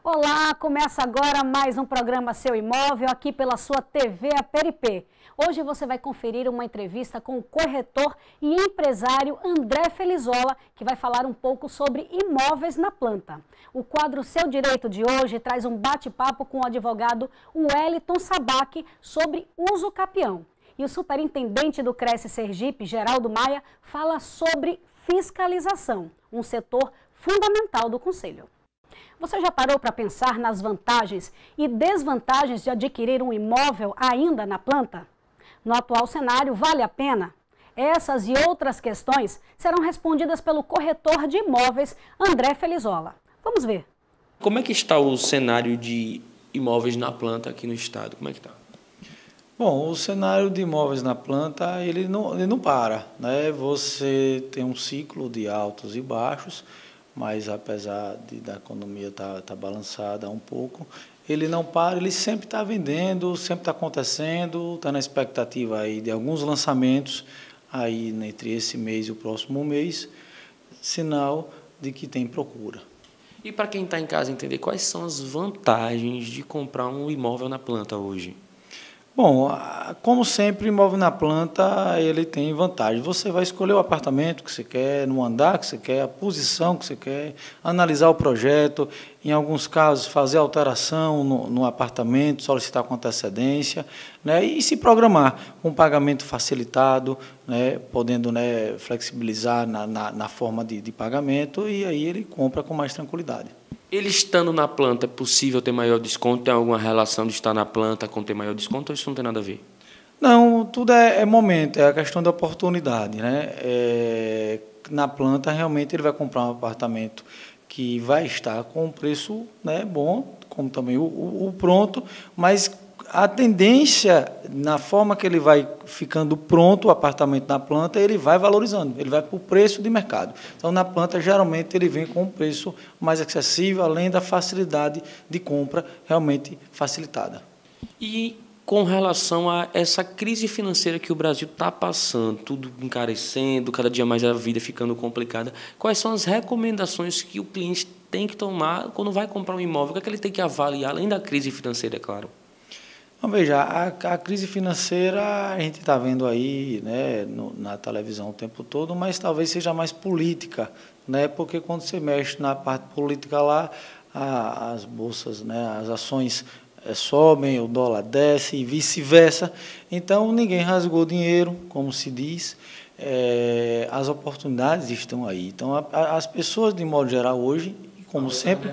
Olá, começa agora mais um programa Seu Imóvel aqui pela sua TV Aperipê. Hoje você vai conferir uma entrevista com o corretor e empresário André Felizola, que vai falar um pouco sobre imóveis na planta. O quadro Seu Direito de hoje traz um bate-papo com o advogado Wellington Sabac sobre uso capião. E o superintendente do Cresce Sergipe, Geraldo Maia, fala sobre fiscalização, um setor fundamental do Conselho. Você já parou para pensar nas vantagens e desvantagens de adquirir um imóvel ainda na planta? No atual cenário, vale a pena? Essas e outras questões serão respondidas pelo corretor de imóveis André Felizola. Vamos ver. Como é que está o cenário de imóveis na planta aqui no estado? Como é que está? Bom, o cenário de imóveis na planta, ele não para, né? Você tem um ciclo de altos e baixos, mas apesar da economia tá balançada um pouco, ele não para, ele sempre está vendendo, sempre está acontecendo, está na expectativa aí de alguns lançamentos aí entre esse mês e o próximo mês, sinal de que tem procura. E para quem está em casa entender, quais são as vantagens de comprar um imóvel na planta hoje? Bom, como sempre, imóvel na planta, ele tem vantagem. Você vai escolher o apartamento que você quer, no andar que você quer, a posição que você quer, analisar o projeto, em alguns casos fazer alteração no apartamento, solicitar com antecedência, né, e se programar com pagamento facilitado, né, podendo, né, flexibilizar na forma de pagamento, e aí ele compra com mais tranquilidade. Ele estando na planta, é possível ter maior desconto? Tem alguma relação de estar na planta com ter maior desconto ou isso não tem nada a ver? Não, tudo é momento, é a questão da oportunidade, né? Na planta, realmente, ele vai comprar um apartamento que vai estar com um preço, né, bom, como também o pronto, mas a tendência, na forma que ele vai ficando pronto, o apartamento na planta, ele vai valorizando, ele vai para o preço de mercado. Então, na planta, geralmente, ele vem com um preço mais acessível, além da facilidade de compra realmente facilitada. E com relação a essa crise financeira que o Brasil está passando, tudo encarecendo, cada dia mais a vida ficando complicada, quais são as recomendações que o cliente tem que tomar quando vai comprar um imóvel? O que é que ele tem que avaliar, além da crise financeira, é claro? Então, veja, a crise financeira a gente está vendo aí, né, na televisão o tempo todo, mas talvez seja mais política, né, porque quando você mexe na parte política lá, as bolsas, né, as ações sobem, o dólar desce e vice-versa. Então, ninguém rasgou dinheiro, como se diz, as oportunidades estão aí. Então, as pessoas, de modo geral, hoje, como sempre,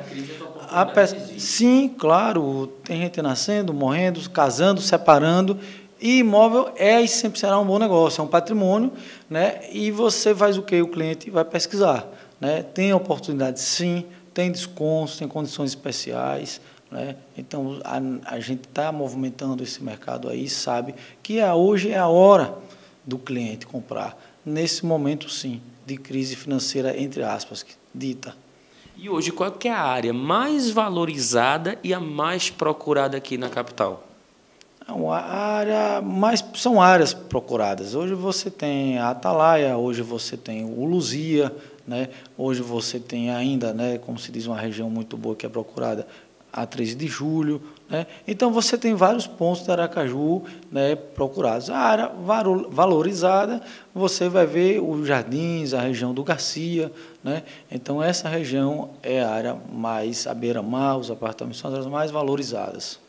sim, claro, tem gente nascendo, morrendo, casando, separando, e imóvel e sempre será um bom negócio, é um patrimônio, né? E você faz o quê? O cliente vai pesquisar, né? Tem oportunidade, sim, tem descontos, tem condições especiais, né? Então, a gente está movimentando esse mercado aí, sabe que hoje é a hora do cliente comprar, nesse momento, sim, de crise financeira, entre aspas, dita. E hoje, qual que é a área mais valorizada e a mais procurada aqui na capital? São áreas procuradas. Hoje você tem a Atalaia, hoje você tem o Luzia, né? Hoje você tem ainda, né, como se diz, uma região muito boa que é procurada, a 13 de julho, né? Então você tem vários pontos de Aracaju, né, procurados. A área valorizada, você vai ver os Jardins, a região do Garcia, né? Então essa região é a área mais à beira-mar, os apartamentos são as mais valorizadas.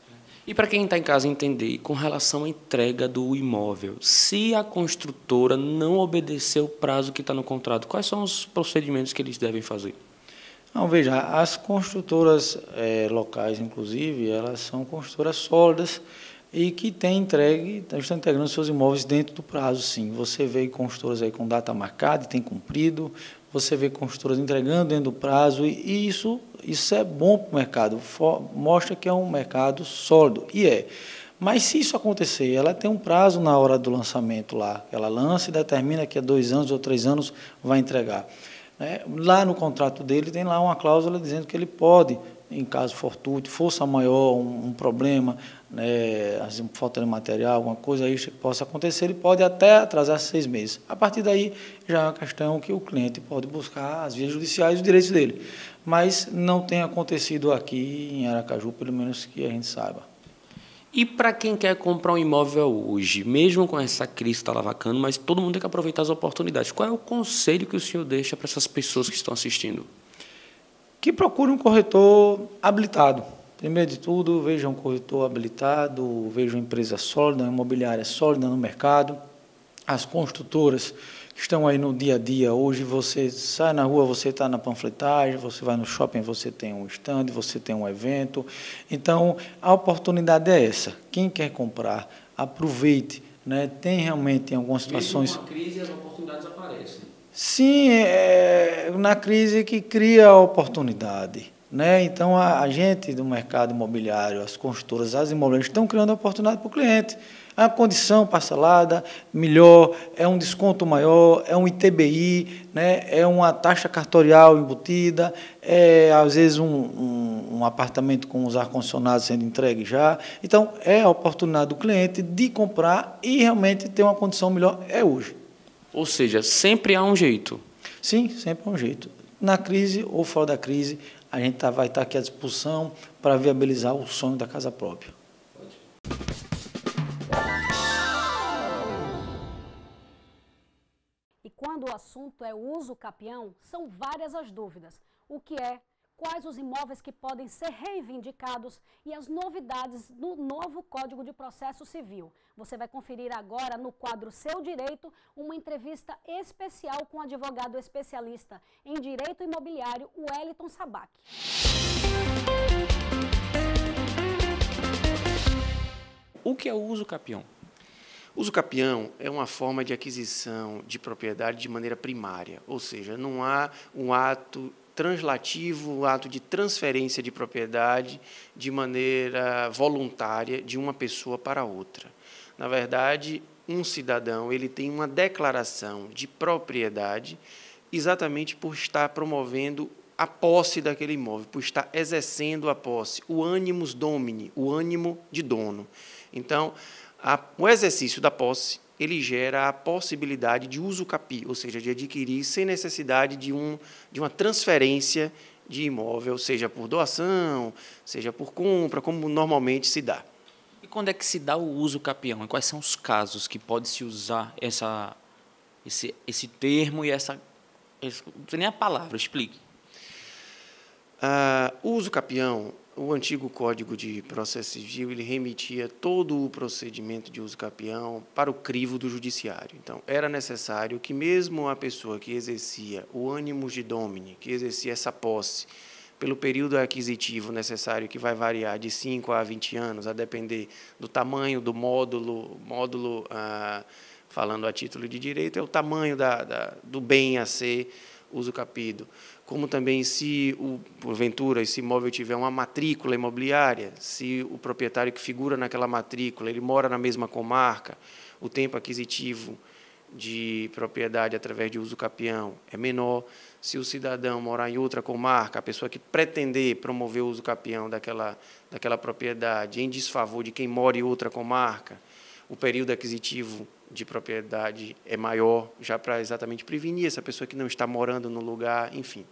E para quem está em casa entender, com relação à entrega do imóvel, se a construtora não obedecer o prazo que está no contrato, quais são os procedimentos que eles devem fazer? Não, veja, as construtoras locais, inclusive, elas são construtoras sólidas e que estão integrando seus imóveis dentro do prazo, sim. Você vê construtoras aí com data marcada e tem cumprido, você vê construtoras entregando dentro do prazo, e isso é bom para o mercado, mostra que é um mercado sólido, e é. Mas se isso acontecer, ela tem um prazo na hora do lançamento lá, ela lança e determina que 2 anos ou 3 anos vai entregar. Lá no contrato dele tem lá uma cláusula dizendo que ele pode em caso fortuito, força maior, um problema, né, falta de material, alguma coisa aí que possa acontecer, ele pode até atrasar 6 meses. A partir daí, já é uma questão que o cliente pode buscar as vias judiciais os direitos dele. Mas não tem acontecido aqui em Aracaju, pelo menos que a gente saiba. E para quem quer comprar um imóvel hoje, mesmo com essa crise que está lavacando, mas todo mundo tem que aproveitar as oportunidades. Qual é o conselho que o senhor deixa para essas pessoas que estão assistindo? Que procure um corretor habilitado. Primeiro de tudo, veja um corretor habilitado, veja uma empresa sólida, uma imobiliária sólida no mercado. As construtoras que estão aí no dia a dia, hoje você sai na rua, você está na panfletagem, você vai no shopping, você tem um stand, você tem um evento. Então, a oportunidade é essa. Quem quer comprar, aproveite. Né? Tem realmente em algumas situações... Mesmo com a crise, as oportunidades aparecem. Sim, é na crise que cria a oportunidade. Né? Então, a gente do mercado imobiliário, as construtoras, as imobiliárias estão criando a oportunidade para o cliente. A condição parcelada melhor, é um desconto maior, é um ITBI, né? É uma taxa cartorial embutida, é às vezes um apartamento com os ar-condicionados sendo entregue já. Então, é a oportunidade do cliente de comprar e realmente ter uma condição melhor, é hoje. Ou seja, sempre há um jeito. Sim, sempre há um jeito. Na crise ou fora da crise, a gente vai estar aqui à disposição para viabilizar o sonho da casa própria. E quando o assunto é uso capião, são várias as dúvidas. O que é? Quais os imóveis que podem ser reivindicados e as novidades do novo Código de Processo Civil. Você vai conferir agora no quadro Seu Direito uma entrevista especial com o advogado especialista em Direito Imobiliário, Wellington Sabac. O que é o uso capião? Uso capião é uma forma de aquisição de propriedade de maneira primária, ou seja, não há um ato translativo, um ato de transferência de propriedade de maneira voluntária de uma pessoa para outra. Na verdade, um cidadão ele tem uma declaração de propriedade exatamente por estar promovendo a posse daquele imóvel, por estar exercendo a posse, o animus domini, o ânimo de dono. Então, o exercício da posse, ele gera a possibilidade de uso capi, ou seja, de adquirir sem necessidade de uma transferência de imóvel, seja por doação, seja por compra, como normalmente se dá. E quando é que se dá o uso capião? E quais são os casos que pode-se usar esse termo e essa... Não sei nem a palavra, explique. O uso capião, o antigo Código de Processo Civil, ele remetia todo o procedimento de uso capião para o crivo do judiciário. Então, era necessário que mesmo a pessoa que exercia o animus de domini, que exercia essa posse, pelo período aquisitivo necessário, que vai variar de 5 a 20 anos, a depender do tamanho do módulo, falando a título de direito, é o tamanho do bem a ser usucapido. Como também, se, porventura, esse imóvel tiver uma matrícula imobiliária, se o proprietário que figura naquela matrícula, ele mora na mesma comarca, o tempo aquisitivo de propriedade através de uso capião é menor. Se o cidadão morar em outra comarca, a pessoa que pretender promover o uso capião daquela propriedade em desfavor de quem mora em outra comarca, o período aquisitivo de propriedade é maior, já para exatamente prevenir essa pessoa que não está morando no lugar, enfim.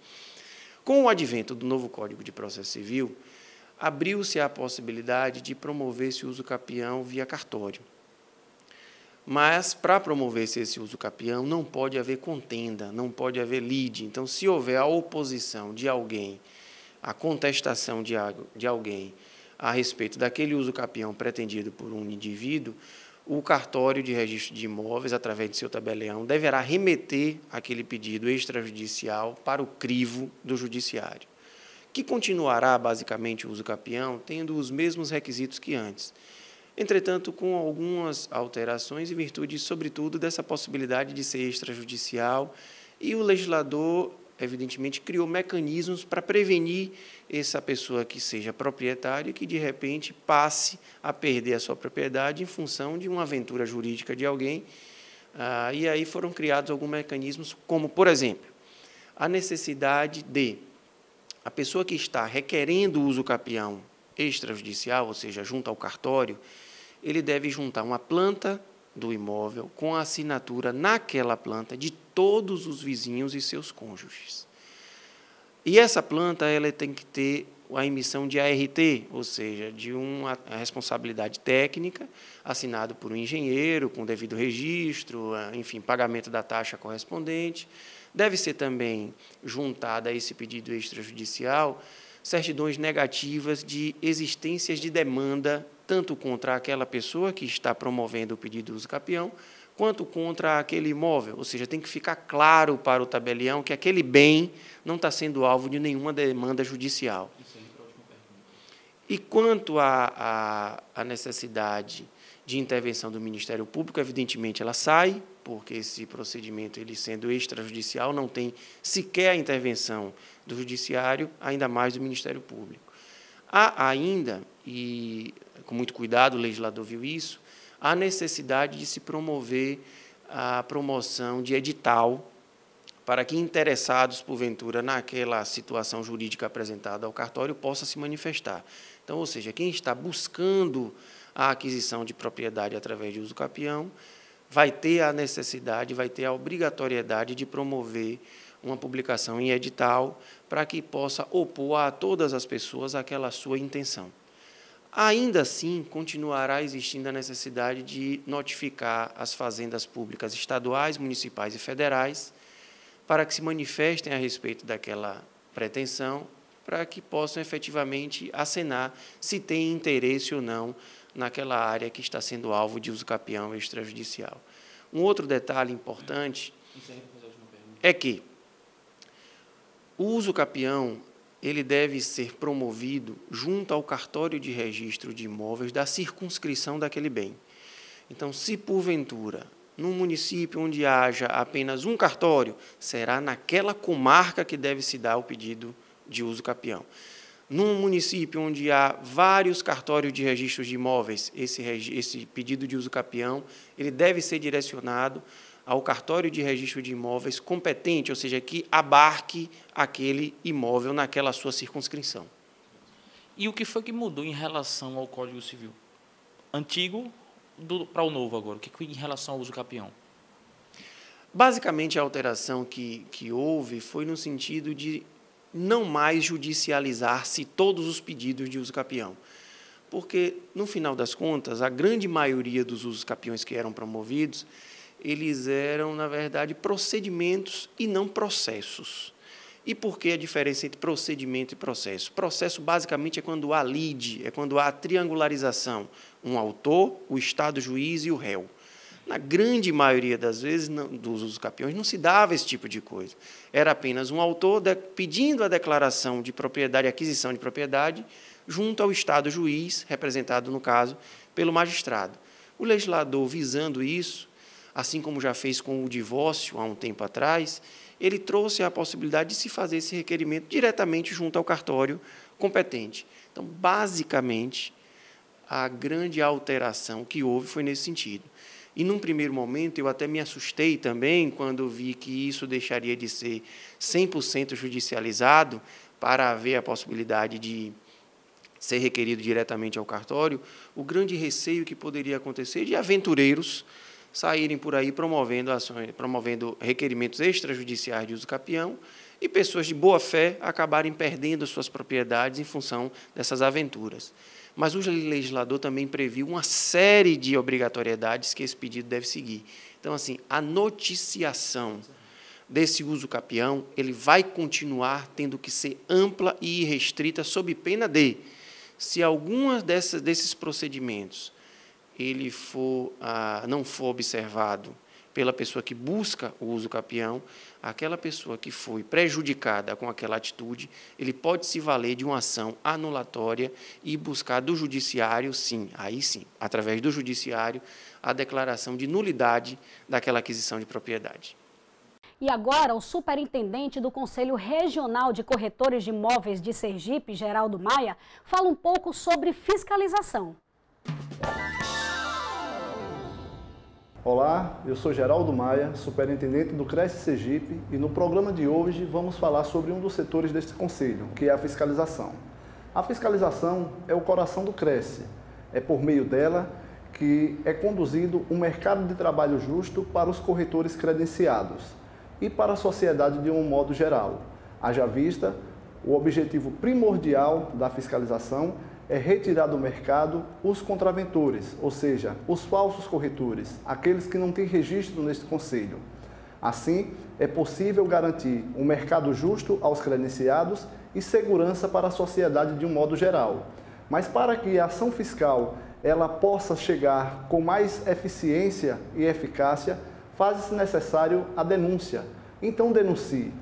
Com o advento do novo Código de Processo Civil, abriu-se a possibilidade de promover esse uso capião via cartório. Mas, para promover esse uso capião, não pode haver contenda, não pode haver lide. Então, se houver a oposição de alguém, a contestação de alguém a respeito daquele uso capião pretendido por um indivíduo, o cartório de registro de imóveis, através de seu tabelião, deverá remeter aquele pedido extrajudicial para o crivo do judiciário, que continuará, basicamente, o uso capião, tendo os mesmos requisitos que antes. Entretanto, com algumas alterações, em virtude, sobretudo, dessa possibilidade de ser extrajudicial, e o legislador, evidentemente, criou mecanismos para prevenir essa pessoa que seja proprietária e que, de repente, passe a perder a sua propriedade em função de uma aventura jurídica de alguém. E aí foram criados alguns mecanismos, como, por exemplo, a necessidade de a pessoa que está requerendo o uso capião extrajudicial, ou seja, junto ao cartório, ele deve juntar uma planta do imóvel com a assinatura naquela planta de todos os vizinhos e seus cônjuges. E essa planta ela tem que ter a emissão de ART, ou seja, de uma responsabilidade técnica, assinado por um engenheiro, com devido registro, enfim, pagamento da taxa correspondente. Deve ser também juntada a esse pedido extrajudicial certidões negativas de existências de demanda, tanto contra aquela pessoa que está promovendo o pedido de uso capião, quanto contra aquele imóvel. Ou seja, tem que ficar claro para o tabelião que aquele bem não está sendo alvo de nenhuma demanda judicial. E quanto à necessidade de intervenção do Ministério Público, evidentemente ela sai, porque esse procedimento, ele sendo extrajudicial, não tem sequer a intervenção do Judiciário, ainda mais do Ministério Público. Há ainda, e com muito cuidado o legislador viu isso, a necessidade de se promover a promoção de edital para que interessados, porventura, naquela situação jurídica apresentada ao cartório, possa se manifestar. Então, ou seja, quem está buscando a aquisição de propriedade através de uso capião vai ter a necessidade, vai ter a obrigatoriedade de promover uma publicação em edital para que possa opor a todas as pessoas aquela sua intenção. Ainda assim, continuará existindo a necessidade de notificar as fazendas públicas estaduais, municipais e federais para que se manifestem a respeito daquela pretensão, para que possam efetivamente acenar se tem interesse ou não naquela área que está sendo alvo de uso capião extrajudicial. Um outro detalhe importante é que o uso capião ele deve ser promovido junto ao cartório de registro de imóveis da circunscrição daquele bem. Então, se porventura, num município onde haja apenas um cartório, será naquela comarca que deve se dar o pedido de uso capião. Num município onde há vários cartórios de registros de imóveis, esse pedido de uso capião ele deve ser direcionado ao cartório de registro de imóveis competente, ou seja, que abarque aquele imóvel naquela sua circunscrição. E o que foi que mudou em relação ao Código Civil? Antigo para o novo agora, o que foi em relação ao uso capião? Basicamente, a alteração que houve foi no sentido de não mais judicializar-se todos os pedidos de uso capião. Porque, no final das contas, a grande maioria dos usos capiões que eram promovidos, eles eram, na verdade, procedimentos e não processos. E por que a diferença entre procedimento e processo? Processo, basicamente, é quando há lide, é quando há triangularização. Um autor, o Estado juiz e o réu. Na grande maioria das vezes, dos usos capiões, não se dava esse tipo de coisa. Era apenas um autor pedindo a declaração de propriedade, aquisição de propriedade, junto ao Estado juiz, representado, no caso, pelo magistrado. O legislador, visando isso, assim como já fez com o divórcio há um tempo atrás, ele trouxe a possibilidade de se fazer esse requerimento diretamente junto ao cartório competente. Então, basicamente, a grande alteração que houve foi nesse sentido. E, num primeiro momento, eu até me assustei também quando vi que isso deixaria de ser 100% judicializado para haver a possibilidade de ser requerido diretamente ao cartório, o grande receio que poderia acontecer de aventureiros saírem por aí promovendo requerimentos extrajudiciais de uso capião e pessoas de boa fé acabarem perdendo suas propriedades em função dessas aventuras. Mas o legislador também previu uma série de obrigatoriedades que esse pedido deve seguir. Então, assim, a noticiação desse uso capião, ele vai continuar tendo que ser ampla e irrestrita, sob pena de, se alguma desses procedimentos ele não for observado pela pessoa que busca o uso capião, aquela pessoa que foi prejudicada com aquela atitude, ele pode se valer de uma ação anulatória e buscar do judiciário, sim, aí sim, através do judiciário, a declaração de nulidade daquela aquisição de propriedade. E agora, o superintendente do Conselho Regional de Corretores de Imóveis de Sergipe, Geraldo Maia, fala um pouco sobre fiscalização. Olá, eu sou Geraldo Maia, superintendente do Cresce Sergipe, e no programa de hoje vamos falar sobre um dos setores deste conselho, que é a fiscalização. A fiscalização é o coração do Cresce. É por meio dela que é conduzido um mercado de trabalho justo para os corretores credenciados e para a sociedade de um modo geral. Haja vista, o objetivo primordial da fiscalização é retirar do mercado os contraventores, ou seja, os falsos corretores, aqueles que não têm registro neste conselho. Assim, é possível garantir um mercado justo aos credenciados e segurança para a sociedade de um modo geral. Mas para que a ação fiscal ela possa chegar com mais eficiência e eficácia, faz-se necessário a denúncia. Então denuncie.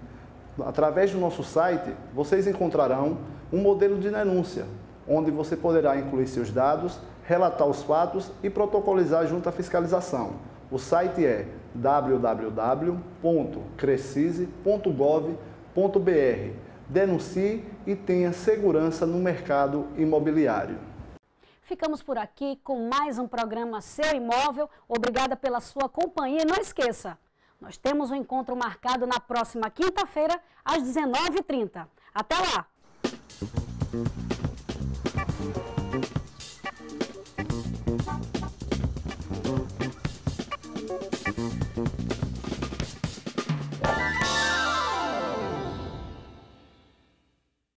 Através do nosso site, vocês encontrarão um modelo de denúncia, onde você poderá incluir seus dados, relatar os fatos e protocolizar junto à fiscalização. O site é www.crecise.gov.br. Denuncie e tenha segurança no mercado imobiliário. Ficamos por aqui com mais um programa Seu Imóvel. Obrigada pela sua companhia. E não esqueça, nós temos um encontro marcado na próxima quinta-feira, às 19h30. Até lá!